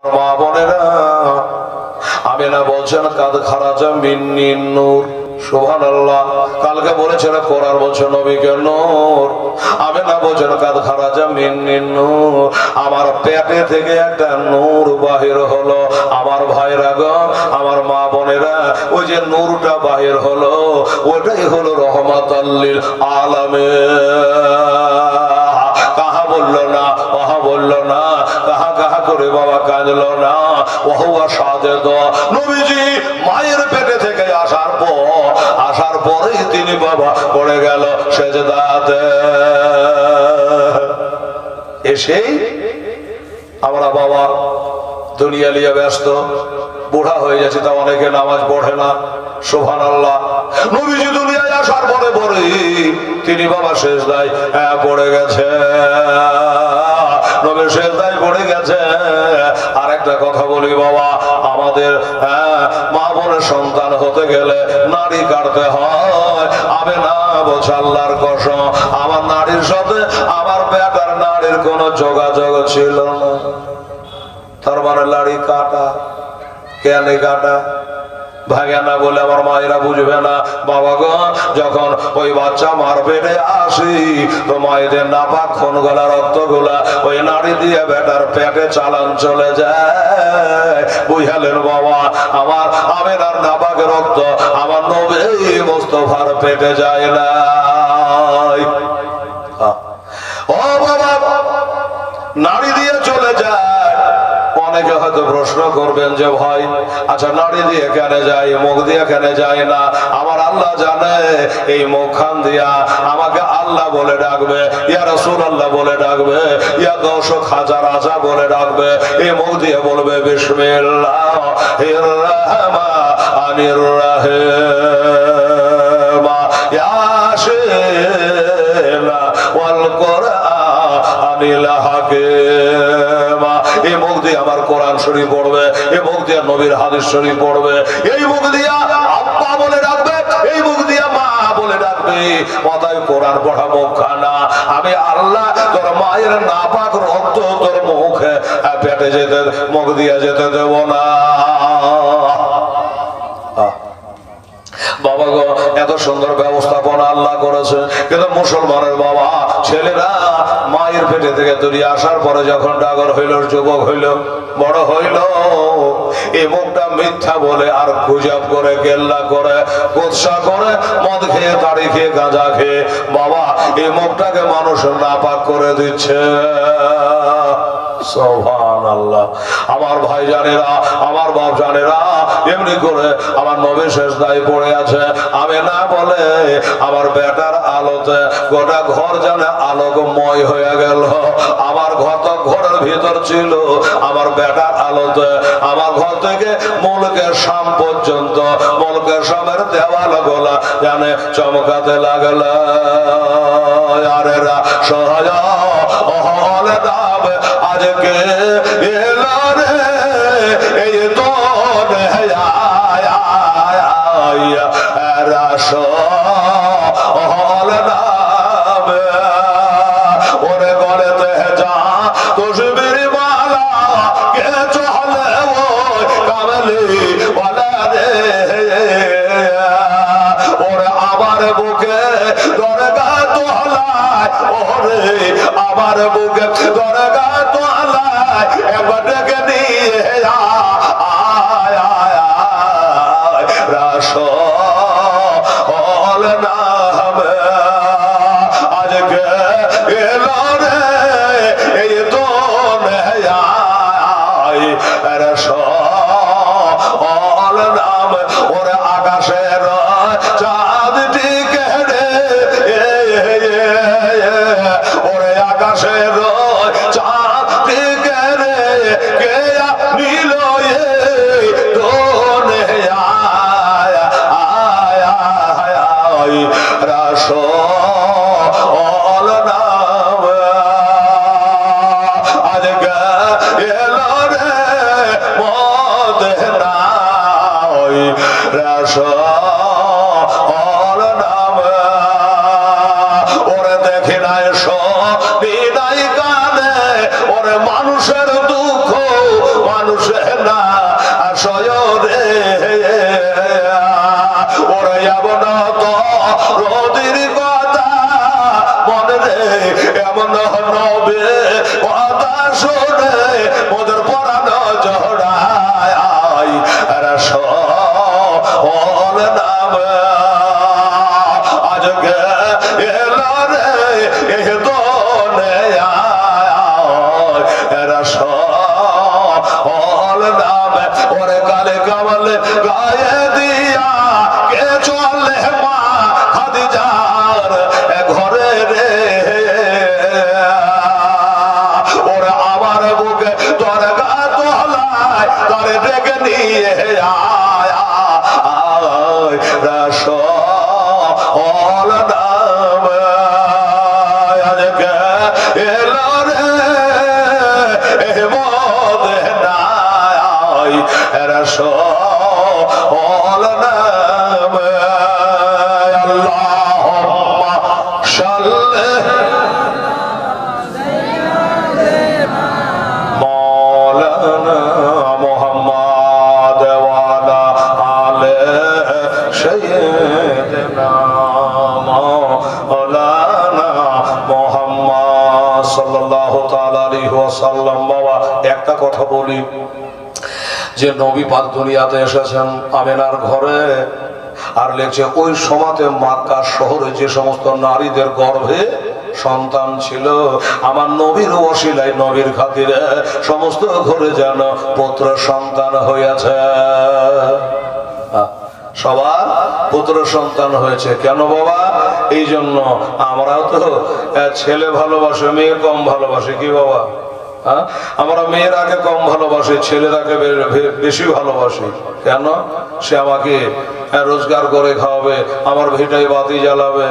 মা বোনেরা, আমিনা বলছেন কাদ খারাজা মিন্নিন নূর। সুবহানাল্লাহ। কালকে বলেছিল কোরআন বলছে নবীকে নূর। আমিনা বলছেন কাদ খারাজা মিন্নিন নূর, আমার পেটে থেকে একটা নূর বাহির হলো। আমার ভাইরা গো, আমার মা বোনেরা, ওই যে নূরটা বাহির হলো ওটাই হলো রহমাতাল লিল আলামিন। কাহা বললো না, ওহা বললো না, কাহা কাহা করে বাবা কাঁদলো না। ওহুয়া সাজেদ, নবীজি মায়ের পেটে থেকে আসার পরেই তিনি বাবা পড়ে গেল সেজদাতে। এসেই আমরা বাবা দুনিয়া নিয়ে ব্যস্ত, বুড়া হয়ে যাচ্ছে, তা অনেকে নামাজ পড়ে না। সুবহানাল্লাহ। নবীজি দুনিয়ায় আসার পরে তিনি বাবা সেজদায় পড়ে গেছে, নবী সেজদায় পড়ে গেছে। আর একটা কথা বলি বাবা, আমাদের মা বোনের সন্তান হতে গেলে নারী কাটতে হয়। আমি না বলছি আল্লাহর কসম, আমার নারীর সাথে আমার বেটার নারীর কোনো যোগাযোগ ছিল না। তার মানে নারী কাটা, কেন কাটা ভাগে না বলে আমার মায়েরা বুঝবে না। বাবা গো, যখন ওই বাচ্চা মার পেটে আসি তো মায়েদের নাপাক খুন গলা রক্ত গুলা ওই নাড়ি দিয়ে বেটার পেটে চালান চলে যায়। বুঝালেন বাবা, আমার আমেনার নাপাক রক্ত আমার নবী মুস্তাফার পেটে যায় না। ও বাবা, নাড়ি দিয়ে চলে যায়। অনেকে হয়তো প্রশ্ন করবেন যে ভাই, আচ্ছা নাড়ি দিয়ে কেন যায়, মুখ দিয়ে কেন যায় না? আমার আল্লাহ জানে এই মুখখান দিয়া আমাকে আল্লাহ বলে ডাকবে, ইয়া রাসূলুল্লাহ বলে ডাকবে, ইয়া গৌস খাজা রাজা বলে ডাকবে। এই মুখ দিয়ে বলবে বিসমিল্লাহির রহমানির রহিম ইয়াসিন ওয়াল কুরআনিল হাকীম। এই মুখ দিয়ে আমার কোরআন শরীফ পড়বে, এই মুখ দিয়ে নবীর হাদিস শরীফ পড়বে, এই মুখ দিয়ে আব্বা বলে ডাকবে, এই মুখ দিয়ে মা বলে ডাকবে। মাথায় কোরআন পড়া মুখখানা আমি আল্লাহ তোর মায়ের নাপাক রক্ত তোর মুখে পেটে যেতে, মুখ দিয়ে যেতে দেব না। বাবা গো, এত সুন্দর ব্যবস্থাপনা আল্লাহ করেছে, কিন্তু মুসলমানের বাবা ছেলেরা মায়ের পেটে থেকে দুনিয়া আসার পরে যখন ডাগর হইল, যুবক হইল, বড় হইল, এই মুখটা মিথ্যা বলে আর গুজব করে, গেল্লা করে, কুৎসা করে, মদ খেয়ে, তাড়ি খেয়ে, গাঁজা খেয়ে বাবা এই মুখটাকে মানুষ নাপাক করে দিচ্ছে। সুবহানাল্লাহ। আমার ভাই জানেরা, আমার বাপ জানেরা, এমনি করে আমার নবী সেজদায় পড়ে আছে। আমি না বলে আমার বেটার আলোতে গোটা ঘর জানে আলোকময় হয়ে গেল। আমার ঘর তো ঘরের ভিতর ছিল, আমার বেটার আলোতে আমার ঘর থেকে মুলকের শাম পর্যন্ত মুলকের শামের দেওয়াল গোলা জানে চমকাতে লাগল। আরেরা সহায় হলে দাব আজকে এলো রে, এই তো রাস হলে দাব ওরে গড়েতে যা তসবির মালা কে চলে ওই কামলি ওলা রে। ওরে আমার বুকে দরগা তোলায়, ওরে আমার বুকে দরগা তোলায়, একবার ডেকে নিয়ে আয় আয় আয় রাস হল নাম আজকে এলো রে, এই তো রাস হল নাম। ওরে আকাশের চাঁদটি কেড়ে, ওরে আকাশের চাঁদটি কেড়ে কে নিল রাস নাম আজকে এলো রে মদিনা রাস নাম। ওরে দেখি নাই সবই নাই কানে, ওরে মানুষের দুঃখ মানুষ নবে কথা শুনে ওদের পরানো জড়ায় রাসূল নাম আজকে এলো রে এ দুনিয়ায় রাসূল নাম ওরে কালে কামালে গায়ে দিয়া কে চলে মা খাদিজার ঘরে রে ওরা আমার বুকে তোর গা তোলায় তোরে ডেকে নিয়ে আয় রাসূল নাম আজকে এলো রে এ মদিনায় রাসূল নাম আল্লাহুম্মা সাল্লি মাওলানা মুহাম্মদ ওয়া আলা আলি সাইয়্যিদিনা মাওলানা মুহাম্মদ সাল্লাল্লাহু তাআলা আলাইহি ওয়াসাল্লাম। বাবা একটা কথা বলি যে নবী পাক দুনিয়াতে এসেছেন আমিনার ঘরে, আর লেখছে ওই সময়তে মক্কা শহরে যে সমস্ত নারীদের গর্ভে সন্তান ছিল আমার নবীর ওসিলায় নবীর খাতিরে সমস্ত ঘরে যেন পুত্র সন্তান হয়েছে। সবার পুত্র সন্তান হয়েছে কেন বাবা? এই জন্য আমরাও তো ছেলে ভালোবাসে, মেয়ে কম ভালোবাসে কি বাবা? আমরা মেয়েরাকে কম ভালোবাসি, ছেলেরাকে বেশি ভালোবাসি। কেন? সে আমাকে রোজগার করে খাওয়াবে, আমার ভিটায় বাতি জ্বালাবে,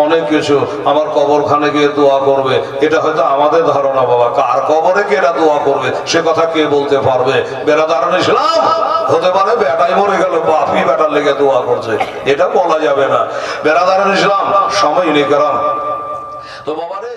অনেক কিছু, আমার কবরখানে গিয়ে দোয়া করবে। এটা হয়তো আমাদের ধারণা বাবা, কার কবরে কে দোয়া করবে সে কথা কে বলতে পারবে? বেরাদারুল ইসলাম হতে পারে বেটাই মরে গেল, বাপি বেটার লেগে দোয়া করছে, এটা বলা যাবে না। বেরাদারুল ইসলাম সময় নেই কারণ তো বাবা রে